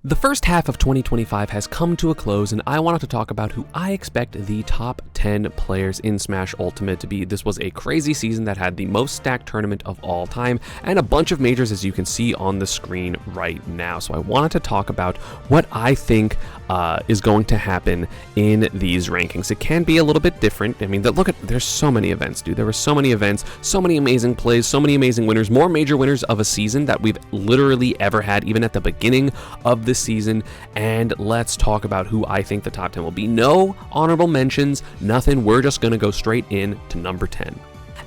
The first half of 2025 has come to a close, and I wanted to talk about who I expect the top 10 players in Smash Ultimate to be. This was a crazy season that had the most stacked tournament of all time, and a bunch of majors, as you can see on the screen right now. So I wanted to talk about what I think is going to happen in these rankings. It can be a little bit different. I mean, there's so many events, dude. There were so many events, so many amazing plays, so many amazing winners, more major winners of a season that we've literally ever had, even at the beginning of this season. And let's talk about who I think the top 10 will be. No honorable mentions, nothing. We're just going to go straight in to number 10.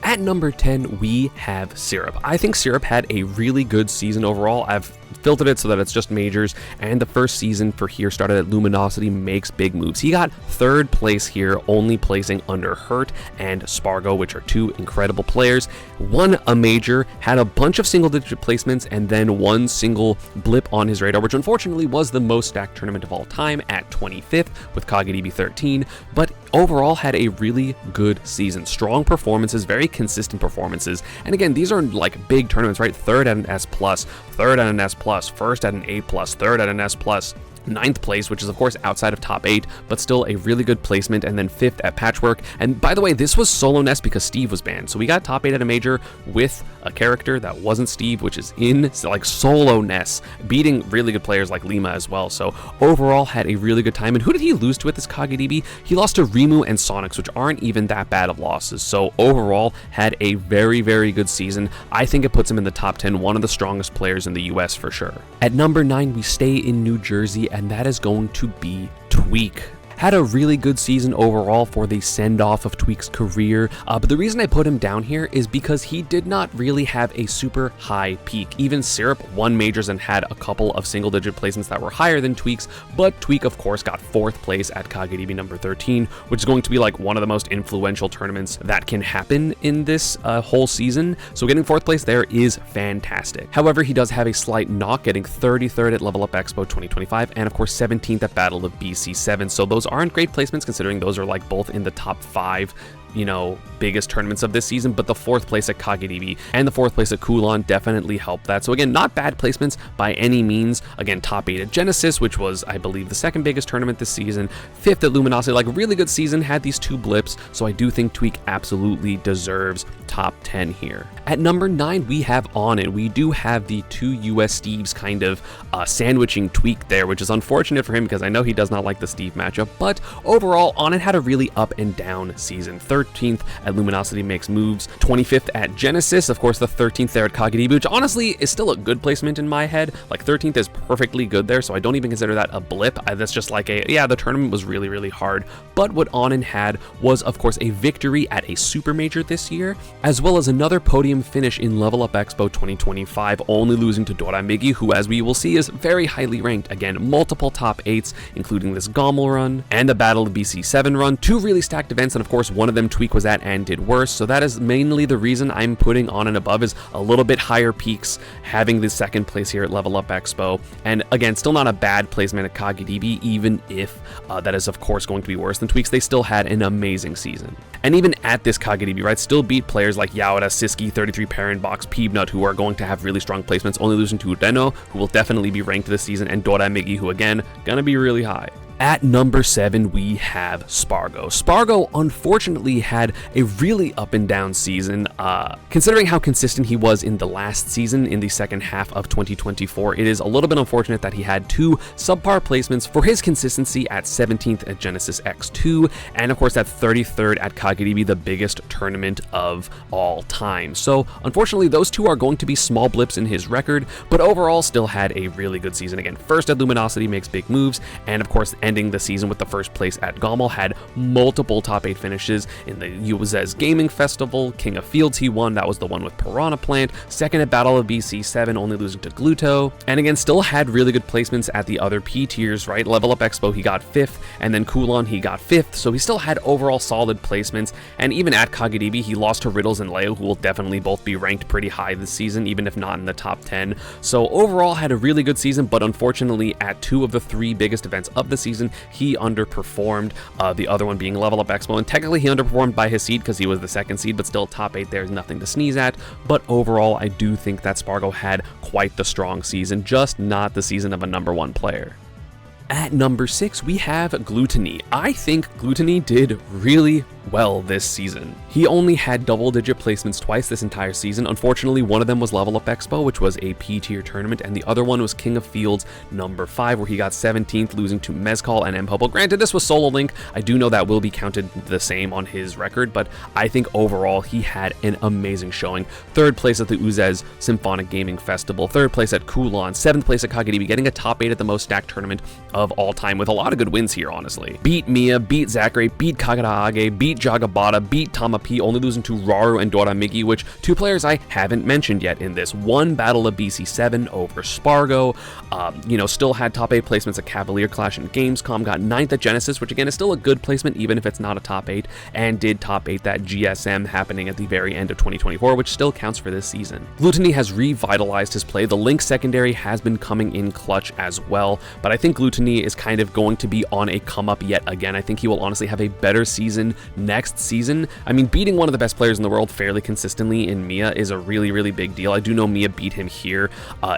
At number 10, we have Syrup. I think Syrup had a really good season overall. I've filtered it so that it's just majors, and the first season for here started at Luminosity Makes Big Moves. He got third place here, only placing under Hurt and Spargo, which are two incredible players. Won a major, had a bunch of single-digit placements, and then one single blip on his radar, which unfortunately was the most stacked tournament of all time at 25th with KageDB 13, but overall had a really good season. Strong performances, very consistent performances, and again, these are like big tournaments, right? Third at an S+, third at an S+, first at an A+, third at an S+, ninth place, which is of course outside of top 8, but still a really good placement, and then 5th at Patchwork. And by the way, this was solo Ness because Steve was banned, so we got top 8 at a major with a character that wasn't Steve, which is in like solo Ness, beating really good players like Lima as well. So overall had a really good time. And who did he lose to with this KageDB? He lost to Rimu and Sonics, which aren't even that bad of losses. So overall had a very, very good season. I think it puts him in the top 10, one of the strongest players in the US for sure. At number 9, we stay in New Jersey, and that is going to be Tweak. Had a really good season overall for the send-off of Tweak's career, but the reason I put him down here is because he did not really have a super high peak. Even Syrup won majors and had a couple of single-digit placements that were higher than Tweak's, but Tweak, of course, got 4th place at KageDB number 13, which is going to be like one of the most influential tournaments that can happen in this whole season. So getting 4th place there is fantastic. However, he does have a slight knock, getting 33rd at Level Up Expo 2025, and of course 17th at Battle of BC7. So those aren't great placements considering those are like both in the top 5 biggest tournaments of this season, but the 4th place at KageDB and the 4th place at Kulon definitely helped that. So again, not bad placements by any means. Again, top 8 at Genesis, which was, I believe, the 2nd biggest tournament this season. 5th at Luminosity, like really good season, had these 2 blips. So I do think Tweak absolutely deserves top 10 here. At number 9, we have Onnit. We do have the 2 US Steves kind of sandwiching Tweak there, which is unfortunate for him because I know he does not like the Steve matchup, but overall, Onnit had a really up and down season. 13th at Luminosity Makes Moves, 25th at Genesis, of course the 13th there at KageDB, which honestly is still a good placement in my head. Like 13th is perfectly good there, so I don't even consider that a blip. That's just like yeah, the tournament was really, really hard. But what Onnit had was, of course, a victory at a super major this year, as well as another podium finish in Level Up Expo 2025, only losing to Dora Migi, who, as we will see, is very highly ranked. Again, multiple top 8s, including this Gommel run and the Battle of BC7 run, 2 really stacked events, and of course one of them Tweak was at and did worse. So that is mainly the reason I'm putting Onnit above, is a little bit higher peaks, having the 2nd place here at Level Up Expo. And again, still not a bad placement at KageDB, even if that is of course going to be worse than Tweak's. They still had an amazing season. And even at this KageDB, right, still beat players like Yaoda, Siski, 33 Parent Box, Peebnut, who are going to have really strong placements, only losing to Ureno, who will definitely be ranked this season, and Dora Migi, who again, gonna be really high. At number 7, we have Spargo. Spargo, unfortunately, had a really up and down season. Considering how consistent he was in the last season, in the second half of 2024, it is a little bit unfortunate that he had 2 subpar placements for his consistency at 17th at Genesis X2, and of course at 33rd at KageDB, the biggest tournament of all time. So unfortunately, those 2 are going to be small blips in his record, but overall still had a really good season. Again, 1st at Luminosity Makes Big Moves, and of course ending the season with the 1st place at Gommel, had multiple top 8 finishes in the UZES Gaming Festival, King of Fields he won, that was the one with Piranha Plant, 2nd at Battle of BC7, only losing to Gluto, and again still had really good placements at the other P tiers, right? Level Up Expo he got 5th, and then Kulon he got 5th, so he still had overall solid placements. And even at KageDB he lost to Riddles and Leo, who will definitely both be ranked pretty high this season, even if not in the top 10. So overall had a really good season, but unfortunately at 2 of the 3 biggest events of the season, season, he underperformed, the other one being Level Up Expo, and technically he underperformed by his seed because he was the second seed, but still top 8 there is nothing to sneeze at. But overall, I do think that Spargo had quite the strong season, just not the season of a #1 player. At number 6, we have Glutiny. I think Glutiny did really well this season. He only had double-digit placements twice this entire season. Unfortunately, one of them was Level Up Expo, which was a P-tier tournament, and the other one was King of Fields number 5, where he got 17th, losing to Mezcal and Mpopo. Granted, this was solo link. I do know that will be counted the same on his record, but I think overall he had an amazing showing. 3rd place at the Uzez Symphonic Gaming Festival, 3rd place at Kulon, 7th place at Kagedibi, getting a top 8 at the most stacked tournament of all time, with a lot of good wins here, honestly. Beat Mia, beat Zachary, beat Kagaraage, beat Jagabata, beat Tamapi, only losing to Raaru and Dora Migi, which 2 players I haven't mentioned yet in this. Won Battle of BC7 over Spargo, still had top 8 placements at Cavalier Clash and Gamescom, got 9th at Genesis, which again is still a good placement even if it's not a top 8, and did top 8 that GSM happening at the very end of 2024, which still counts for this season. Glutiny has revitalized his play. The Link secondary has been coming in clutch as well, but I think Glutiny is kind of going to be on a come up yet again. I think he will honestly have a better season next season. I mean, beating one of the best players in the world fairly consistently in Mia is a really, really big deal. I do know Mia beat him here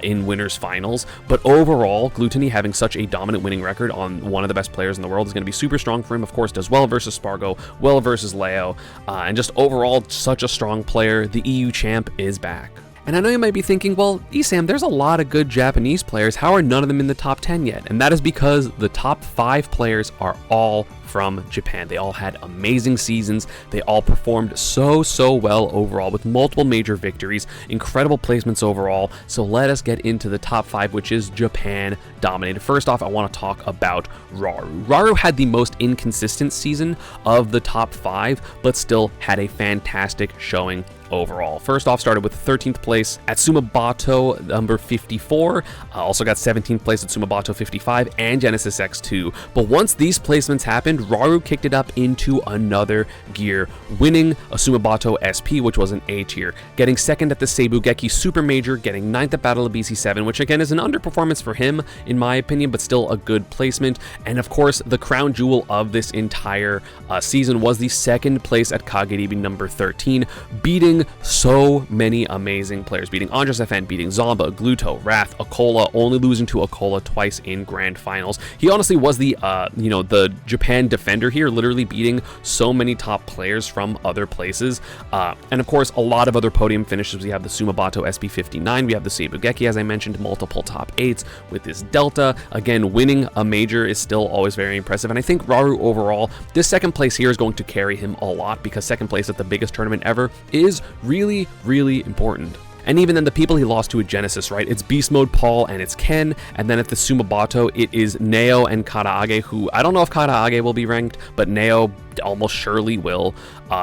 in winners finals, but overall, Glutiny having such a dominant winning record on one of the best players in the world is going to be super strong for him. Of course, does well versus Spargo, well versus Leo, and just overall such a strong player. The EU champ is back. And I know you might be thinking, well, ESAM, there's a lot of good Japanese players. How are none of them in the top 10 yet? And that is because the top 5 players are all from Japan. They all had amazing seasons. They all performed so well overall with multiple major victories, incredible placements overall. So let us get into the top 5, which is Japan dominated. First off, I want to talk about Raaru. Raaru had the most inconsistent season of the top 5, but still had a fantastic showing overall. First off, started with 13th place at Sumabato number 54, also got 17th place at Sumabato 55 and Genesis X2. But once these placements happened, Raaru kicked it up into another gear, winning a Sumabato SP, which was an A tier, getting 2nd at the Seibugeki Super Major, getting 9th at Battle of BC7, which again is an underperformance for him in my opinion, but still a good placement. And of course, the crown jewel of this entire season was the 2nd place at Kagedibi number 13, beating so many amazing players, beating Andres FN, beating Zomba, Gluto, Wrath, Aola, only losing to Aola twice in grand finals. He honestly was the the Japan defender here, literally beating so many top players from other places. And of course, a lot of other podium finishes. We have the Sumabato SP59, we have the Seibugeki, as I mentioned, multiple top 8s with this Delta. Again, winning a major is still always very impressive. And I think Raaru overall, this 2nd place here is going to carry him a lot, because 2nd place at the biggest tournament ever is really, really important. And even then, the people he lost to at Genesis, right? It's Beast Mode Paul and it's Ken. And then at the Sumabato, it is Neo and Karaage, who I don't know if Karaage will be ranked, but Neo almost surely will.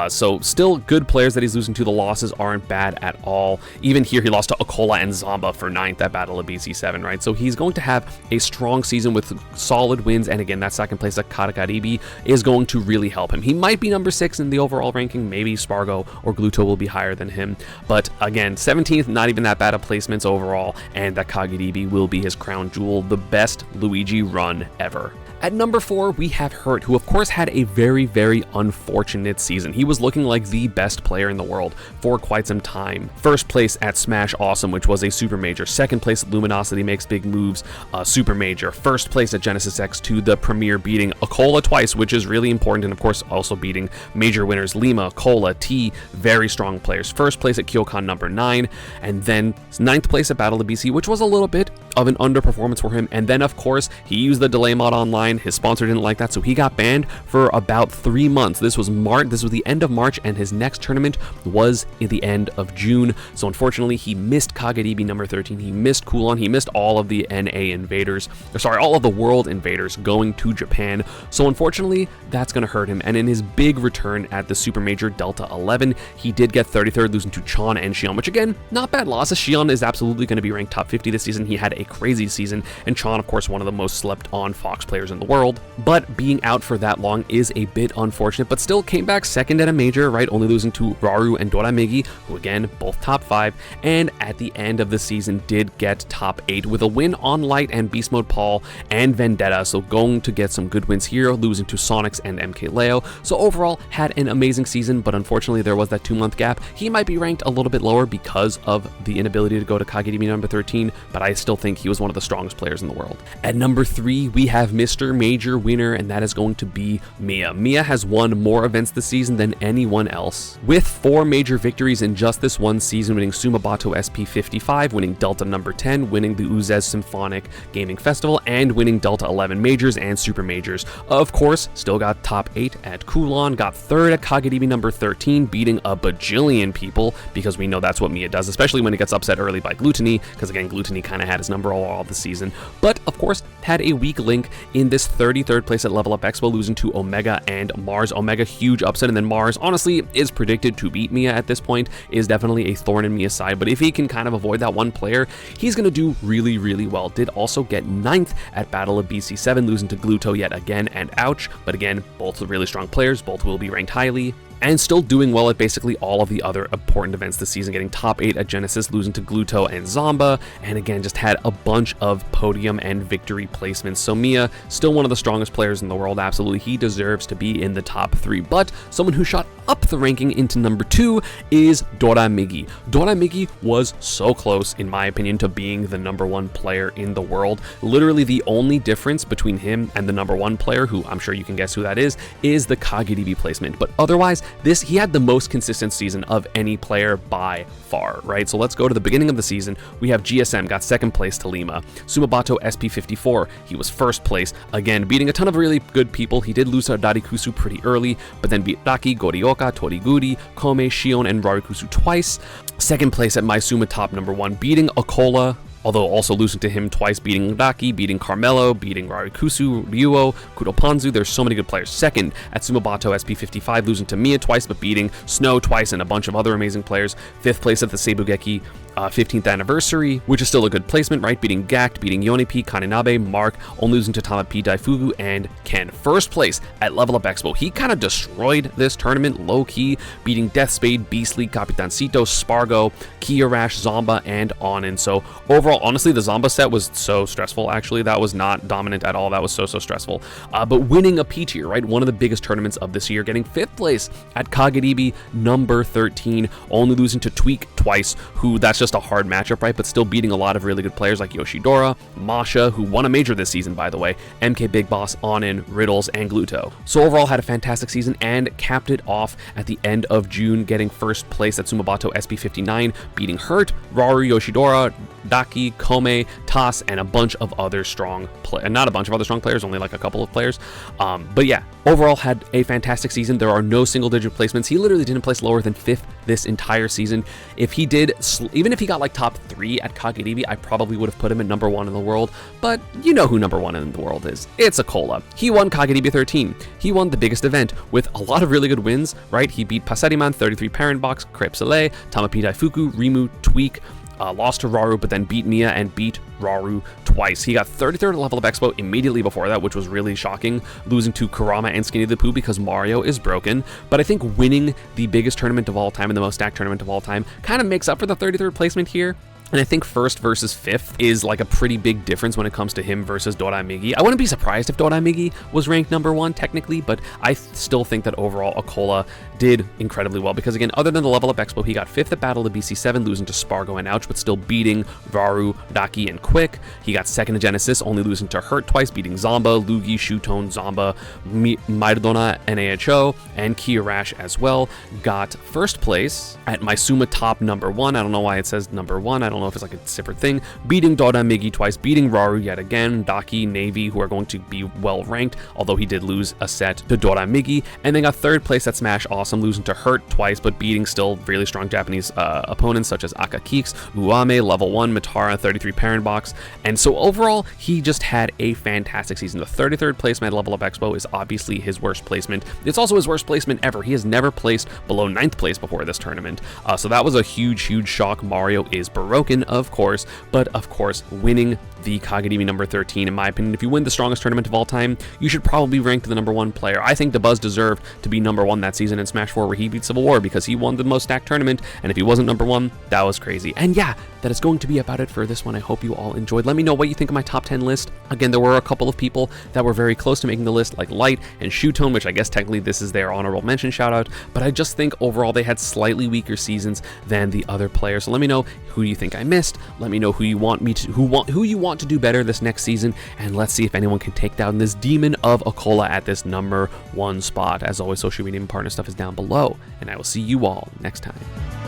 So still good players that he's losing to. The losses aren't bad at all. Even here, he lost to Aola and Zomba for 9th at Battle of BC7, right? So he's going to have a strong season with solid wins. And again, that 2nd place at Karakaribi is going to really help him. He might be number 6 in the overall ranking. Maybe Spargo or Gluto will be higher than him. But again, 17th, not even that bad of placements overall. And that Kagedibi will be his crown jewel, the best Luigi run ever. At number 4, we have Hurt, who of course had a very, very unfortunate season. He was looking like the best player in the world for quite some time. 1st place at Smash Awesome, which was a Super Major. 2nd place at Luminosity Makes Big Moves, Super Major. 1st place at Genesis X2, the Premier, beating Aola twice, which is really important, and of course also beating major winners Lima, Aola, T, very strong players. 1st place at Kyokan number 9, and then 9th place at Battle of BC, which was a little bit of an underperformance for him. And then of course he used the delay mod online. His sponsor didn't like that, so he got banned for about 3 months. This was the end of March, and his next tournament was at the end of June. So unfortunately, he missed Kagedibi number 13. He missed Kulon. He missed all of the all of the world invaders going to Japan. So unfortunately, that's going to hurt him. And in his big return at the Super Major Delta 11, he did get 33rd, losing to Chon and Shion, which again, not bad losses. Shion is absolutely going to be ranked top 50 this season. He had a crazy season, and Chon, of course, one of the most slept on Fox players in the world, but being out for that long is a bit unfortunate, but still came back second at a major, right? Only losing to Raaru and Dora Migi, who again, both top 5, and at the end of the season did get top 8 with a win on Light and Beast Mode Paul and Vendetta, so going to get some good wins here, losing to Sonics and MK Leo. So overall, had an amazing season, but unfortunately there was that 2-month gap. He might be ranked a little bit lower because of the inability to go to Kagedimi number 13, but I still think he was one of the strongest players in the world. At number 3, we have Mr. Major Winner, and that is going to be Mia. Mia has won more events this season than anyone else, with 4 major victories in just this one season, winning Sumabato SP55, winning Delta number 10, winning the Uzez Symphonic Gaming Festival, and winning Delta 11 majors and super majors. Of course, still got top 8 at Kulon, got 3rd at Kagedimi number 13, beating a bajillion people, because we know that's what Mia does, especially when it gets upset early by Glutiny, because again, Glutiny kind of had his number all the season. But of course, had a weak link in this 33rd place at Level Up Expo, losing to Omega and Mars. Omega, huge upset, and then Mars, honestly, is predicted to beat Mia at this point, is definitely a thorn in Mia's side, but if he can kind of avoid that one player, he's going to do really, really well. Did also get 9th at Battle of BC7, losing to Gluto yet again, and ouch, but again, both really strong players, both will be ranked highly, and still doing well at basically all of the other important events this season, getting top 8 at Genesis, losing to Gluto and Zomba, and again, just had a bunch of podium and victory placements. So Mia, still one of the strongest players in the world, absolutely. He deserves to be in the top 3, but someone who shot up the ranking into number 2 is Dora Migi. Dora Migi was so close, in my opinion, to being the number 1 player in the world. Literally the only difference between him and the number 1 player, who I'm sure you can guess who that is the Kagedimi placement. But otherwise, he had the most consistent season of any player by far, right? So let's go to the beginning of the season. We have GSM, got 2nd place to Lima. Sumabato SP54, he was 1st place, again, beating a ton of really good people. He did lose to Darikusu pretty early, but then beat Raki, Gorioka, Toriguri, Kome, Shion, and Rarikusu twice. 2nd place at Maisuma, top number 1, beating Aola, although also losing to him twice, beating Raki, beating Carmelo, beating Rarikusu, Ryuo, Kuropanzu. There's so many good players. 2nd at Sumabato SP55, losing to Mia twice, but beating Snow twice and a bunch of other amazing players. 5th place at the Seibugeki 15th anniversary, which is still a good placement, right? Beating Gact, beating Yonipi, Kanenabe, Mark, only losing to Tamapi, Daifugu, and Ken. 1st place at Level Up Expo. He kind of destroyed this tournament, low-key, beating Death Spade, Beastly, Capitancito, Spargo, Kiyarash, Zomba, and Onin. So overall, honestly, the Zomba set was so stressful, actually. That was not dominant at all. That was so stressful. But winning a P tier, right? One of the biggest tournaments of this year, getting 5th place at Kagedimi number 13, only losing to Tweak twice, who that's just a hard matchup, right? But still beating a lot of really good players like Yoshidora, Masha, who won a major this season, by the way, MK Big Boss, Onin, Riddles, and Gluto. So overall, had a fantastic season and capped it off at the end of June, getting 1st place at Sumabato SP59, beating Hurt, Raaru, Yoshidora, Daki, Kome, Tas, and a bunch of other strong not a bunch of other strong players, only like a couple of players. But yeah, overall had a fantastic season. There are no single-digit placements. He literally didn't place lower than 5th this entire season. If he did, even if he got like top 3 at Kagedimi, I probably would have put him at number 1 in the world. But you know who number 1 in the world is. It's Aola. He won Kagedimi 13. He won the biggest event with a lot of really good wins, right? He beat Paseriman, 33 Parent Box, Crepe Soleil, Tamapi Daifuku, Rimu, Tweak, lost to Raaru, but then beat Mia and beat Raaru twice. He got 33rd at Level Up Expo immediately before that, which was really shocking, losing to Kurama and Skinny the Pooh because Mario is broken. But I think winning the biggest tournament of all time and the most stacked tournament of all time kind of makes up for the 33rd placement here. And I think 1st versus 5th is like a pretty big difference when it comes to him versus Dora Migi. I wouldn't be surprised if Dora Migi was ranked number 1 technically, but I still think that overall Aola did incredibly well because again, other than the Level Up Expo, he got 5th at Battle of BC7, losing to Spargo and Ouch, but still beating Raaru, Daki, and Quick. He got 2nd at Genesis, only losing to Hurt twice, beating Zomba, Lugi, Shutone, Zomba, Maidona, NAHO, and Kiyarash as well. Got 1st place at Maisuma top number 1. I don't know why it says number 1. I don't know if it's like a separate thing, beating Dora Migi twice, beating Raaru yet again, Daki, Navy, who are going to be well ranked, although he did lose a set to Dora Migi, and then got 3rd place at Smash Awesome, losing to Hurt twice, but beating still really strong Japanese opponents such as Aka Keeks, Uame, level 1, Matara, 33 Parent Box, and so overall, he just had a fantastic season. The 33rd placement at Level Up Expo is obviously his worst placement. It's also his worst placement ever. He has never placed below 9th place before this tournament, so that was a huge shock. Mario is broken, of course, but of course, winning the Kagedemi number 13. In my opinion, if you win the strongest tournament of all time, you should probably be ranked the number 1 player. I think Dabuz deserved to be number 1 that season in Smash 4 where he beat Civil War because he won the most stacked tournament, and if he wasn't number 1, that was crazy. And yeah, that is going to be about it for this one. I hope you all enjoyed. Let me know what you think of my top 10 list. Again, there were a couple of people that were very close to making the list, like Light and Shootone, which I guess technically this is their honorable mention shout out, but I just think overall they had slightly weaker seasons than the other players. So let me know who you think I missed. Let me know who you want to do better this next season, and let's see if anyone can take down this demon of Aola at this number 1 spot. As always, social media and partner stuff is down below, and I will see you all next time.